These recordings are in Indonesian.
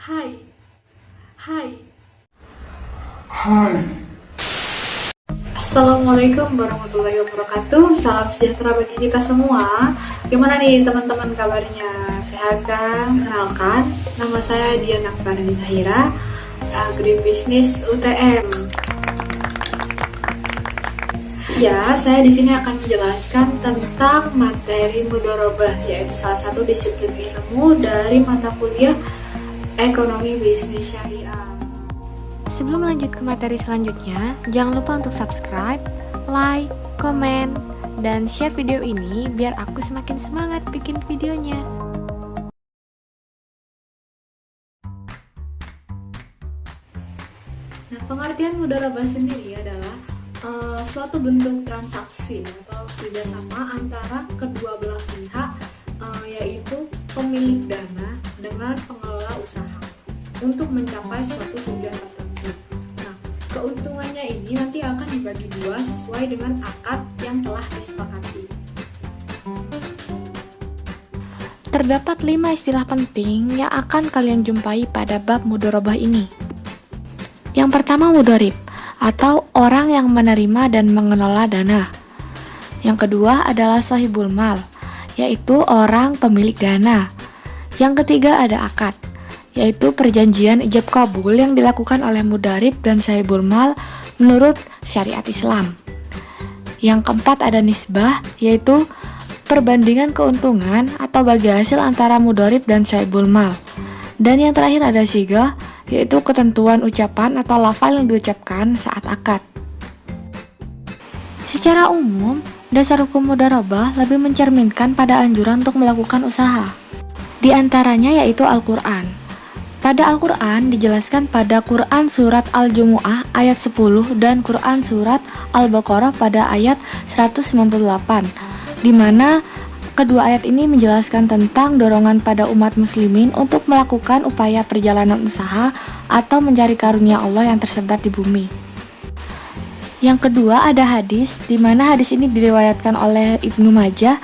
Hai, hai. Hai, Assalamualaikum warahmatullahi wabarakatuh. Salam sejahtera bagi kita semua. Gimana nih teman-teman kabarnya? Sehat kan? Kenalkan, nama saya Diana Farani Zahira, Agribisnis UTM. Ya, saya di sini akan menjelaskan tentang materi mudharabah, yaitu salah satu disiplin ilmu dari mata kuliah Ekonomi Bisnis Syariah. Sebelum lanjut ke materi selanjutnya, jangan lupa untuk subscribe, like, komen, dan share video ini biar aku semakin semangat bikin videonya. Nah, pengertian mudharabah sendiri adalah suatu bentuk transaksi atau kerjasama antara kedua belah pihak, yaitu pemilik dana dengan pengelola usaha untuk mencapai suatu tujuan tertentu. Nah, keuntungannya ini nanti akan dibagi dua sesuai dengan akad yang telah disepakati. Terdapat 5 istilah penting yang akan kalian jumpai pada bab mudharabah ini. Yang pertama, mudharib atau orang yang menerima dan mengelola dana. Yang kedua adalah sahibul mal, yaitu orang pemilik dana. Yang ketiga ada akad, yaitu perjanjian ijab kabul yang dilakukan oleh mudharib dan sahibul mal menurut syariat Islam. Yang keempat ada nisbah, yaitu perbandingan keuntungan atau bagi hasil antara mudharib dan sahibul mal. Dan yang terakhir ada sigah, yaitu ketentuan ucapan atau lafal yang diucapkan saat akad. Secara umum, dasar hukum mudharabah lebih mencerminkan pada anjuran untuk melakukan usaha. Di antaranya yaitu Al-Quran. Pada Al-Quran dijelaskan pada Quran Surat Al-Jumu'ah ayat 10 dan Quran Surat Al-Baqarah pada ayat 198, di mana kedua ayat ini menjelaskan tentang dorongan pada umat muslimin untuk melakukan upaya perjalanan usaha atau mencari karunia Allah yang tersebar di bumi. Yang kedua ada hadis, di mana hadis ini diriwayatkan oleh Ibnu Majah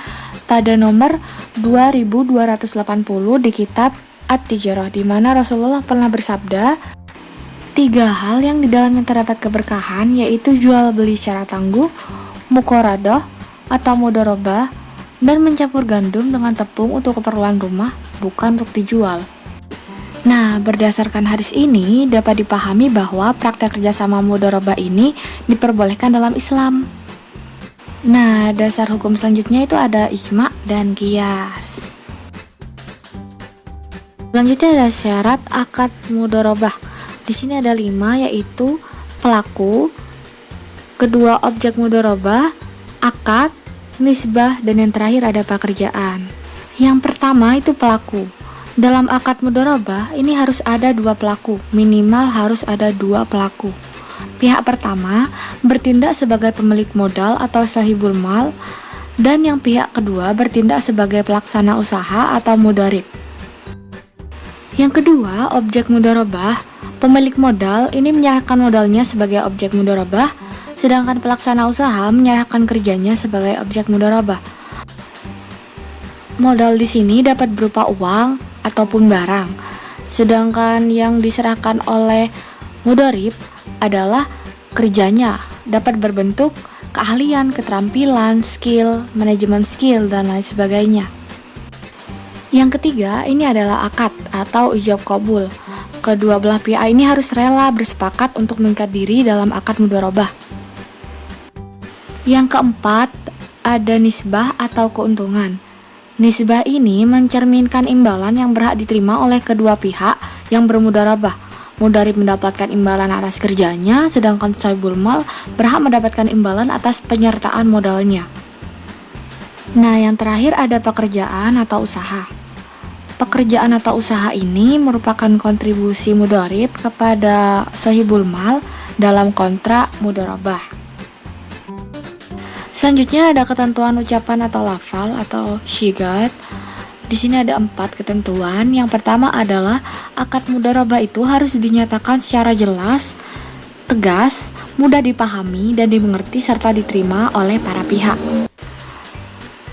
pada nomor 2280 di kitab At-Tijarah, di mana Rasulullah pernah bersabda, 3 hal yang di dalamnya terdapat keberkahan, yaitu jual beli secara tangguh, muqaradah atau mudharabah, dan mencampur gandum dengan tepung untuk keperluan rumah, bukan untuk dijual. Nah, berdasarkan hadis ini dapat dipahami bahwa praktek kerjasama mudharabah ini diperbolehkan dalam Islam. Nah, dasar hukum selanjutnya itu ada ijma dan qiyas. Selanjutnya ada syarat akad mudharabah. Di sini ada 5, yaitu pelaku, kedua objek mudharabah, akad, nisbah, dan yang terakhir ada pekerjaan. Yang pertama itu pelaku. Dalam akad mudharabah ini harus ada 2 pelaku, minimal harus ada 2 pelaku. Pihak pertama bertindak sebagai pemilik modal atau sahibul mal, dan yang pihak kedua bertindak sebagai pelaksana usaha atau mudharib. Yang kedua, objek mudharabah. Pemilik modal ini menyerahkan modalnya sebagai objek mudharabah, sedangkan pelaksana usaha menyerahkan kerjanya sebagai objek mudharabah. Modal di sini dapat berupa uang ataupun barang, sedangkan yang diserahkan oleh mudharib adalah kerjanya, dapat berbentuk keahlian, keterampilan, skill, manajemen skill, dan lain sebagainya. Yang ketiga, ini adalah akad atau ijab kabul. Kedua belah pihak ini harus rela bersepakat untuk mengikat diri dalam akad mudharabah. Yang keempat, ada nisbah atau keuntungan. Nisbah ini mencerminkan imbalan yang berhak diterima oleh kedua pihak yang bermudharabah. Mudharib mendapatkan imbalan atas kerjanya, sedangkan sahibul mal berhak mendapatkan imbalan atas penyertaan modalnya. Nah, yang terakhir ada pekerjaan atau usaha. Pekerjaan atau usaha ini merupakan kontribusi mudharib kepada sahibul mal dalam kontrak mudharabah. Selanjutnya ada ketentuan ucapan atau lafal atau syigat. Di sini ada 4 ketentuan. Yang pertama adalah akad mudharabah itu harus dinyatakan secara jelas, tegas, mudah dipahami dan dimengerti serta diterima oleh para pihak.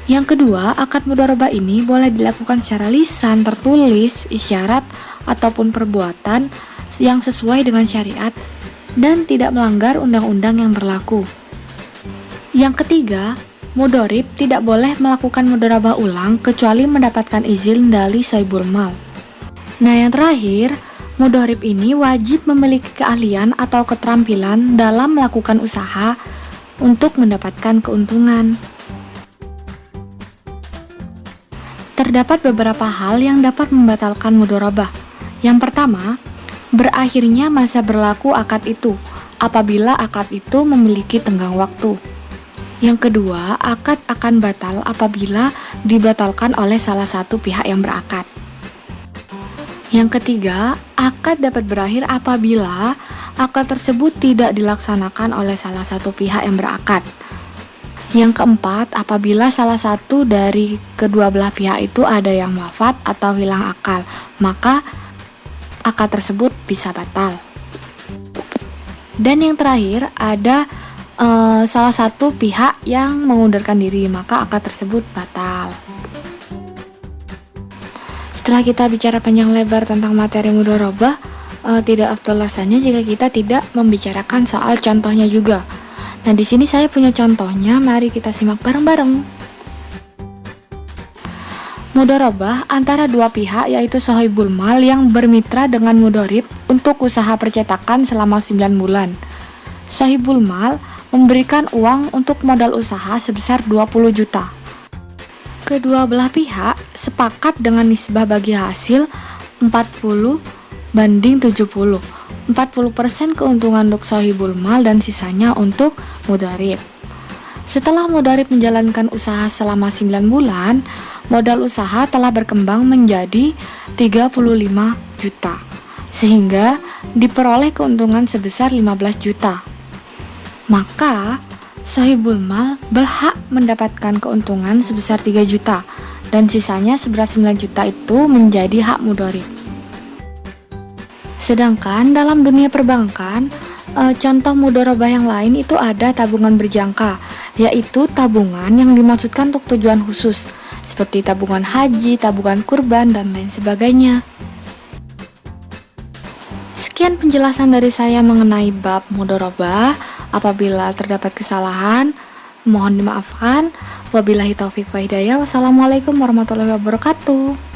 Yang kedua, akad mudharabah ini boleh dilakukan secara lisan, tertulis, isyarat, ataupun perbuatan yang sesuai dengan syariat dan tidak melanggar undang-undang yang berlaku. Yang ketiga, mudharib tidak boleh melakukan mudharabah ulang kecuali mendapatkan izin dari sahibul mal. Nah, yang terakhir, mudharib ini wajib memiliki keahlian atau keterampilan dalam melakukan usaha untuk mendapatkan keuntungan. Terdapat beberapa hal yang dapat membatalkan mudharabah. Yang pertama, berakhirnya masa berlaku akad itu apabila akad itu memiliki tenggang waktu. Yang kedua, akad akan batal apabila dibatalkan oleh salah satu pihak yang berakad. Yang ketiga, akad dapat berakhir apabila akad tersebut tidak dilaksanakan oleh salah satu pihak yang berakad. Yang keempat, apabila salah satu dari kedua belah pihak itu ada yang wafat atau hilang akal, maka akad tersebut bisa batal. Dan yang terakhir, ada salah satu pihak yang mengundurkan diri, maka akad tersebut batal. Setelah kita bicara panjang lebar tentang materi mudharabah, tidak afdal rasanya jika kita tidak membicarakan soal contohnya juga. Nah, di sini saya punya contohnya, mari kita simak bareng-bareng. Mudharabah antara dua pihak yaitu sahibul mal yang bermitra dengan mudharib untuk usaha percetakan selama 9 bulan. Sahibul mal memberikan uang untuk modal usaha sebesar 20 juta. Kedua belah pihak sepakat dengan nisbah bagi hasil 40/70. 40% keuntungan untuk sahibul mal dan sisanya untuk mudharib. Setelah mudharib menjalankan usaha selama 9 bulan, modal usaha telah berkembang menjadi 35 juta, sehingga diperoleh keuntungan sebesar 15 juta. Maka, sahibul mal berhak mendapatkan keuntungan sebesar 3 juta, dan sisanya seberat 9 juta itu menjadi hak mudharib. Sedangkan dalam dunia perbankan, contoh mudharabah yang lain itu ada tabungan berjangka, yaitu tabungan yang dimaksudkan untuk tujuan khusus, seperti tabungan haji, tabungan kurban, dan lain sebagainya. Sekian penjelasan dari saya mengenai bab mudharabah. Apabila terdapat kesalahan, mohon dimaafkan. Wabillahi taufiq wa hidayah. Wassalamualaikum warahmatullahi wabarakatuh.